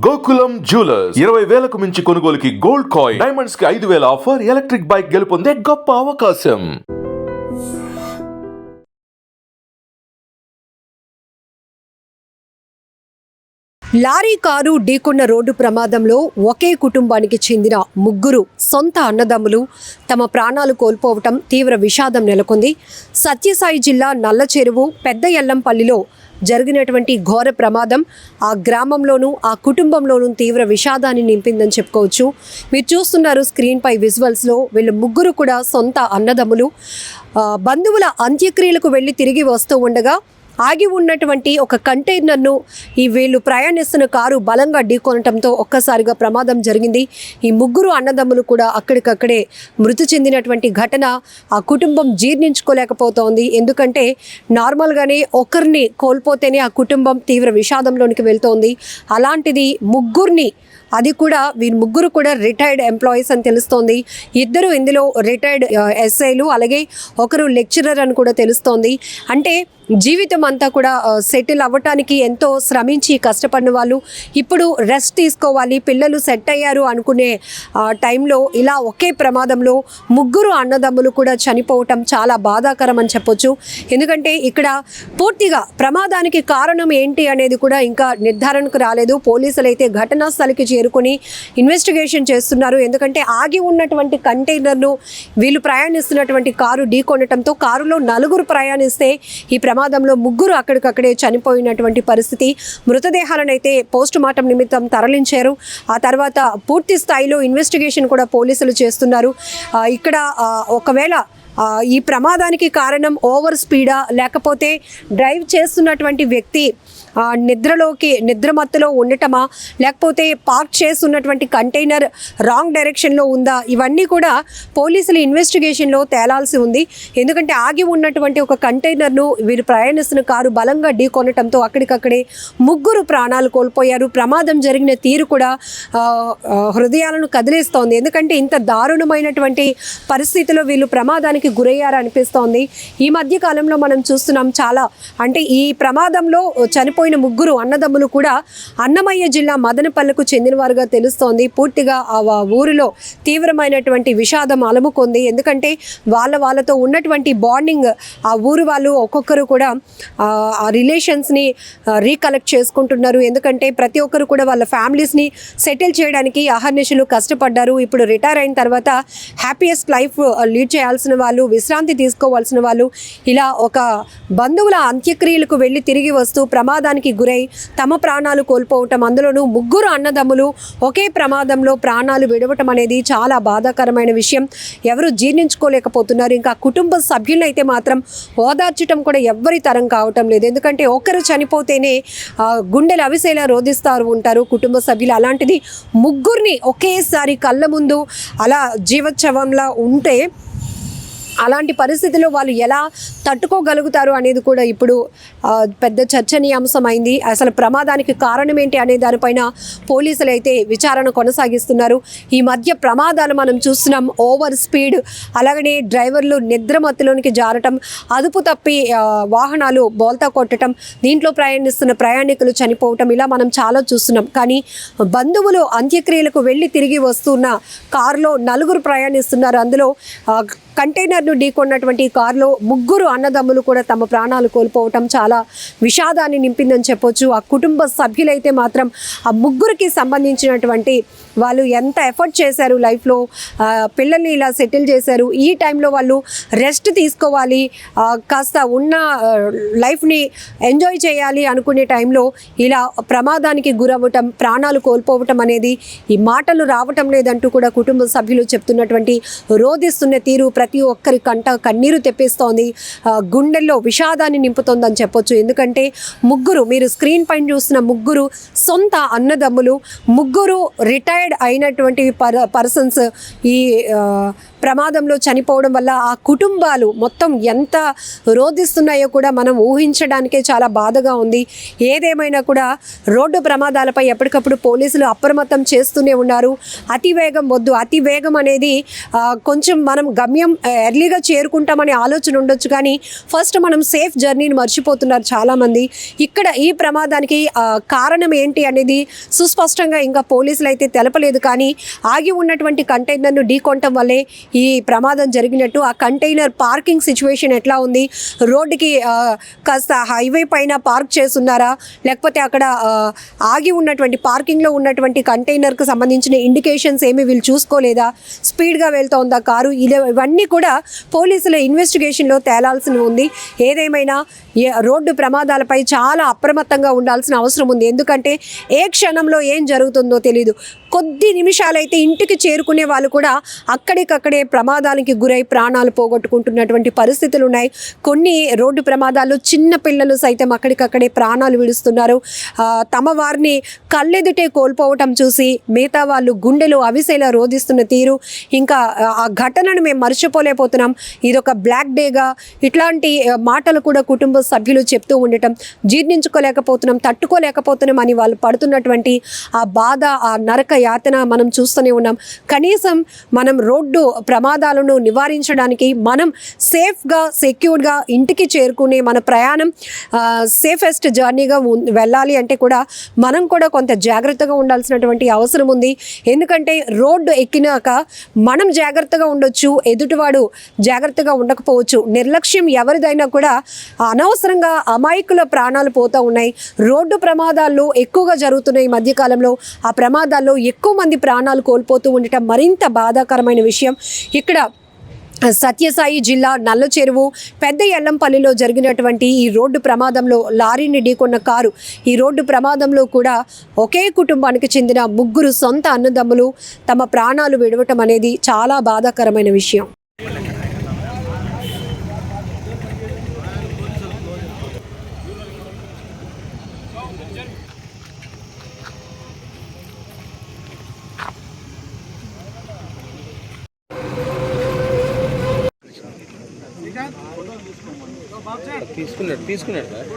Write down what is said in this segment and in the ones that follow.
Gokulam jewellers 20,000కు మించి కొనుగోలుకి gold coin, diamonds కి 5,000 ఆఫర్, ఎలక్ట్రిక్ బైక్ గెలుపొందే గొప్ప అవకాశం. లారీ కారు ఢీకొన్న రోడ్డు ప్రమాదంలో ఒకే కుటుంబానికి చెందిన ముగ్గురు సొంత అన్నదమ్ములు తమ ప్రాణాలు కోల్పోవటం తీవ్ర విషాదం నెలకొంది. సత్యసాయి జిల్లా నల్లచెరువు పెద్ద ఎల్లంపల్లిలో జరిగినటువంటి ఘోర ప్రమాదం ఆ గ్రామంలోనూ ఆ కుటుంబంలోనూ తీవ్ర విషాదాన్ని నింపిందని చెప్పుకోవచ్చు. మీరు చూస్తున్నారు స్క్రీన్పై విజువల్స్లో, వీళ్ళు ముగ్గురు కూడా సొంత అన్నదమ్ములు. బంధువుల అంత్యక్రియలకు వెళ్ళి తిరిగి వస్తూ ఉండగా ఆగి ఉన్నటువంటి ఒక కంటైనర్ను వీళ్ళు ప్రయాణిస్తున్న కారు బలంగా ఢీకొనటంతో ఒక్కసారిగా ప్రమాదం జరిగింది. ఈ ముగ్గురు అన్నదమ్ములు కూడా అక్కడికక్కడే మృతి చెందినటువంటి ఘటన ఆ కుటుంబం జీర్ణించుకోలేకపోతోంది. ఎందుకంటే నార్మల్గానే ఒకరిని కోల్పోతేనే ఆ కుటుంబం తీవ్ర విషాదంలోనికి వెళ్తోంది. అలాంటిది ముగ్గురిని, అది కూడా వీరి ముగ్గురు కూడా రిటైర్డ్ ఎంప్లాయీస్ అని తెలుస్తోంది. ఇద్దరు ఇందులో రిటైర్డ్ ఎస్ఐలు, అలాగే ఒకరు లెక్చరర్ అని కూడా తెలుస్తోంది. అంటే జీవితం అంతా కూడా సెటిల్ అవ్వటానికి ఎంతో శ్రమించి కష్టపడిన వాళ్ళు ఇప్పుడు రెస్ట్ తీసుకోవాలి, పిల్లలు సెట్ అయ్యారు అనుకునే టైంలో ఇలా ఒకే ప్రమాదంలో ముగ్గురు అన్నదమ్ములు కూడా చనిపోవటం చాలా బాధాకరం అని చెప్పొచ్చు. ఎందుకంటే ఇక్కడ పూర్తిగా ప్రమాదానికి కారణం ఏంటి అనేది కూడా ఇంకా నిర్ధారణకు రాలేదు. పోలీసులు అయితే ఘటనా స్థలికి చేరుకొని ఇన్వెస్టిగేషన్ చేస్తున్నారు. ఎందుకంటే ఆగి ఉన్నటువంటి కంటైనర్ను వీళ్ళు ప్రయాణిస్తున్నటువంటి కారు ఢీకొనటంతో కారులో నలుగురు ప్రయాణిస్తే ఈ ప్రమాదంలో ముగ్గురు అక్కడికక్కడే చనిపోయినటువంటి పరిస్థితి. మృతదేహాలను అయితే పోస్ట్ మార్టం నిమిత్తం తరలించారు. ఆ తర్వాత పూర్తి స్థాయిలో ఇన్వెస్టిగేషన్ కూడా పోలీసులు చేస్తున్నారు. ఇక్కడ ఒకవేళ ఈ ప్రమాదానికి కారణం ఓవర్ స్పీడా, లేకపోతే డ్రైవ్ చేస్తున్నటువంటి వ్యక్తి నిద్రమత్తులో ఉండటమా, లేకపోతే పార్క్ చేస్తున్నటువంటి కంటైనర్ రాంగ్ డైరెక్షన్లో ఉందా, ఇవన్నీ కూడా పోలీసులు ఇన్వెస్టిగేషన్లో తేలాల్సి ఉంది. ఎందుకంటే ఆగి ఉన్నటువంటి ఒక కంటైనర్ను వీరు ప్రయాణిస్తున్న కారు బలంగా ఢీకొనటంతో అక్కడికక్కడే ముగ్గురు ప్రాణాలు కోల్పోయారు. ప్రమాదం జరిగిన తీరు కూడా హృదయాలను కదిలేస్తోంది. ఎందుకంటే ఇంత దారుణమైనటువంటి పరిస్థితిలో వీళ్ళు ప్రమాదానికి గురయ్యారు అనిపిస్తోంది. ఈ మధ్య కాలంలో మనం చూస్తున్నాం చాలా, అంటే ఈ ప్రమాదంలో చనిపోయిన ముగ్గురు అన్నదమ్ములు కూడా అన్నమయ్య జిల్లా మదనపల్లెకు చెందినవారుగా తెలుస్తోంది. పూర్తిగా ఆ ఊరిలో తీవ్రమైనటువంటి విషాదం అలముకుంది. ఎందుకంటే వాళ్ళతో ఉన్నటువంటి బాండింగ్, ఆ ఊరు వాళ్ళు ఒక్కొక్కరు కూడా ఆ రిలేషన్స్ని రీకలెక్ట్ చేసుకుంటున్నారు. ఎందుకంటే ప్రతి ఒక్కరు కూడా వాళ్ళ ఫ్యామిలీస్ని సెటిల్ చేయడానికి అహర్నిశలు కష్టపడ్డారు. ఇప్పుడు రిటైర్ అయిన తర్వాత హ్యాపీయెస్ట్ లైఫ్ లీడ్ చేయాల్సిన వాళ్ళు, విశ్రాంతి తీసుకోవాల్సిన వాళ్ళు ఇలా ఒక బంధువుల అంత్యక్రియలకు వెళ్ళి తిరిగి వస్తూ ప్రమాదానికి గురై తమ ప్రాణాలు కోల్పోవటం, అందులోనూ ముగ్గురు అన్నదమ్ములు ఒకే ప్రమాదంలో ప్రాణాలు విడవటం అనేది చాలా బాధాకరమైన విషయం. ఎవరు జీర్ణించుకోలేకపోతున్నారు. ఇంకా కుటుంబ సభ్యులను అయితే మాత్రం ఓదార్చడం కూడా ఎవ్వరి తరం కావటం లేదు. ఎందుకంటే ఒకరు చనిపోతేనే గుండెలు అవిసేలా రోధిస్తారు ఉంటారు కుటుంబ సభ్యులు. అలాంటిది ముగ్గురిని ఒకేసారి కళ్ళ ముందు అలా జీవోత్సవంలా ఉంటే అలాంటి పరిస్థితుల్లో వాళ్ళు ఎలా తట్టుకోగలుగుతారు అనేది కూడా ఇప్పుడు పెద్ద చర్చనీయాంశమైంది. అసలు ప్రమాదానికి కారణం ఏంటి అనే దానిపైన పోలీసులు అయితే విచారణ కొనసాగిస్తున్నారు. ఈ మధ్య ప్రమాదాలు మనం చూస్తున్నాం. ఓవర్ స్పీడ్, అలాగనే డ్రైవర్లు నిద్రమత్తులోనికి జారటం, అదుపు తప్పి వాహనాలు బోల్తా కొట్టడం, దీంట్లో ప్రయాణిస్తున్న ప్రయాణికులు చనిపోవటం, ఇలా మనం చాలా చూస్తున్నాం. కానీ బంధువులు అంత్యక్రియలకు వెళ్ళి తిరిగి వస్తున్న కారులో నలుగురు ప్రయాణిస్తున్నారు. అందులో కంటైనర్ను ఢీకొన్నటువంటి కారులో ముగ్గురు అన్నదమ్ములు కూడా తమ ప్రాణాలు కోల్పోవటం చాలా విషాదాన్ని నింపిందని చెప్పొచ్చు. ఆ కుటుంబ సభ్యులైతే మాత్రం ఆ ముగ్గురికి సంబంధించినటువంటి వాళ్ళు ఎంత ఎఫర్ట్ చేశారు లైఫ్లో, పిల్లల్ని ఇలా సెటిల్ చేశారు. ఈ టైంలో వాళ్ళు రెస్ట్ తీసుకోవాలి, కాస్త ఉన్న లైఫ్ని ఎంజాయ్ చేయాలి అనుకునే టైంలో ఇలా ప్రమాదానికి గురవ్వటం, ప్రాణాలు కోల్పోవటం అనేది ఈ మాటలు రావటం లేదంటూ కూడా కుటుంబ సభ్యులు చెప్తున్నటువంటి రోధిస్తున్న తీరు ప్రతి ఒక్కరి కన్నీరు తెప్పిస్తోంది, గుండెల్లో విషాదాన్ని నింపుతోందని చెప్పొచ్చు. ఎందుకంటే ముగ్గురు, మీరు స్క్రీన్ పైన చూస్తున్న ముగ్గురు సొంత అన్నదమ్ములు, ముగ్గురు రిటైర్డ్ అయినటువంటి పర్సన్స్. ఈ ప్రమాదంలో చనిపోవడం వల్ల ఆ కుటుంబాలు మొత్తం ఎంత రోధిస్తున్నాయో కూడా మనం ఊహించడానికే చాలా బాధగా ఉంది. ఏదేమైనా కూడా రోడ్డు ప్రమాదాలపై ఎప్పటికప్పుడు పోలీసులు అప్రమత్తం చేస్తూనే ఉన్నారు. అతి వేగం వద్దు, అతి వేగం అనేది కొంచెం మనం గమ్యం ఎర్లీగా చేరుకుంటామనే ఆలోచన ఉండొచ్చు, కానీ ఫస్ట్ మనం సేఫ్ జర్నీని మర్చిపోతున్నారు చాలామంది. ఇక్కడ ఈ ప్రమాదానికి కారణం ఏంటి అనేది సుస్పష్టంగా ఇంకా పోలీసులు అయితే తెలపలేదు, కానీ ఆగి ఉన్నటువంటి కంటైనర్ను ఢీకొనటం వల్లే ఈ ప్రమాదం జరిగినట్టు. ఆ కంటైనర్ పార్కింగ్ సిచ్యువేషన్ ఎట్లా ఉంది, రోడ్డుకి కాస్త హైవే పైన పార్క్ చేస్తున్నారా, లేకపోతే అక్కడ ఆగి ఉన్నటువంటి పార్కింగ్లో ఉన్నటువంటి కంటైనర్కి సంబంధించిన ఇండికేషన్స్ ఏమి వీళ్ళు చూసుకోలేదా, స్పీడ్గా వెళ్తూ ఉందా కారు, ఇవన్నీ కూడా పోలీసుల ఇన్వెస్టిగేషన్లో తేలాల్సి ఉంది. ఏదేమైనా రోడ్డు ప్రమాదాలపై చాలా అప్రమత్తంగా ఉండాల్సిన అవసరం ఉంది. ఎందుకంటే ఏ క్షణంలో ఏం జరుగుతుందో తెలీదు. కొద్ది నిమిషాలైతే ఇంటికి చేరుకునే వాళ్ళు కూడా అక్కడికక్కడే ప్రమాదానికి గురై ప్రాణాలు పోగొట్టుకుంటున్నటువంటి పరిస్థితులు ఉన్నాయి. కొన్ని రోడ్డు ప్రమాదాలు చిన్న పిల్లలు సైతం అక్కడికక్కడే ప్రాణాలు విడుస్తున్నారు. తమ వారిని కళ్ళెదుటే కోల్పోవటం చూసి మిగతా వాళ్ళు గుండెలు అవిసేలా రోధిస్తున్న తీరు, ఇంకా ఆ ఘటనను మేము మర్చిపోలేకపోతున్నాం, ఇదొక బ్లాక్ డేగా ఇట్లాంటి మాటలు కూడా కుటుంబ సభ్యులు చెప్తూ ఉండటం జీర్ణించుకోలేకపోతున్నాం, తట్టుకోలేకపోతున్నాం అని వాళ్ళు పడుతున్నటువంటి ఆ బాధ, ఆ నరక యాతన మనం చూస్తూనే ఉన్నాం. కనీసం మనం రోడ్డు ప్రమాదాలను నివారించడానికి మనం సేఫ్గా సెక్యూర్డ్గా ఇంటికి చేరుకునే మన ప్రయాణం సేఫెస్ట్ జర్నీగా వెళ్ళాలి అంటే కూడా మనం కూడా కొంత జాగ్రత్తగా ఉండాల్సినటువంటి అవసరం ఉంది. ఎందుకంటే రోడ్డు ఎక్కినాక మనం జాగ్రత్తగా ఉండొచ్చు, ఎదుటివాడు జాగ్రత్తగా ఉండకపోవచ్చు. నిర్లక్ష్యం ఎవరిదైనా కూడా అనవసరంగా అమాయకుల ప్రాణాలు పోతూ ఉన్నాయి. రోడ్డు ప్రమాదాల్లో ఎక్కువగా జరుగుతున్నాయి ఈ మధ్యకాలంలో. ఆ ప్రమాదాల్లో ఎక్కువ మంది ప్రాణాలు కోల్పోతూ ఉండటం మరింత బాధాకరమైన విషయం. ఇక్కడ సత్యసాయి జిల్లా నల్లచెరువు పెద్ద ఎల్లంపల్లిలో జరిగినటువంటి ఈ రోడ్డు ప్రమాదంలో లారీని ఢీకొన్న కారు, ఈ రోడ్డు ప్రమాదంలో కూడా ఒకే కుటుంబానికి చెందిన 3 సొంత అన్నదమ్ములు తమ ప్రాణాలు విడవటం అనేది చాలా బాధాకరమైన విషయం. తీసుకున్నాడు సార్.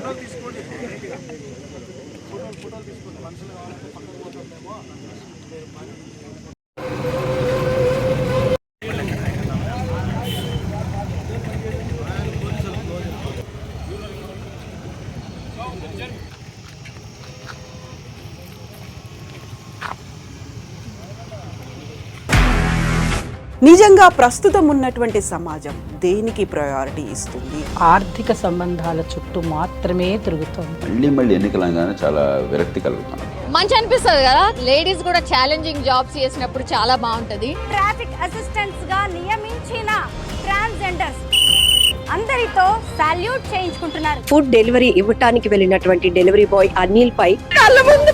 నిజంగా ప్రస్తుతం ఉన్నటువంటి సమాజం దేనికి ప్రయారిటీ ఇస్తుంది? ఆర్థిక సంబంధాల చుట్టూ మాత్రమే తిరుగుతుంది. మళ్ళీ ఎన్నికలంగానే చాలా విరక్తి కలుగుతాను. మంచి అనిపిస్తుంది కదా, లేడీస్ కూడా ఛాలెంజింగ్ జాబ్స్ చేసినప్పుడు చాలా బాగుంటది. ట్రాఫిక్ అసిస్టెంట్స్ గా నియమించిన ట్రాన్స్జెండర్స్ అందరితో సాల్యూట్ చేయించుకుంటున్నారు. ఫుడ్ డెలివరీ ఇవ్వటానికి వెళ్ళినటువంటి డెలివరీ బాయ్ అనిల్ పై కళ్ళ ముందు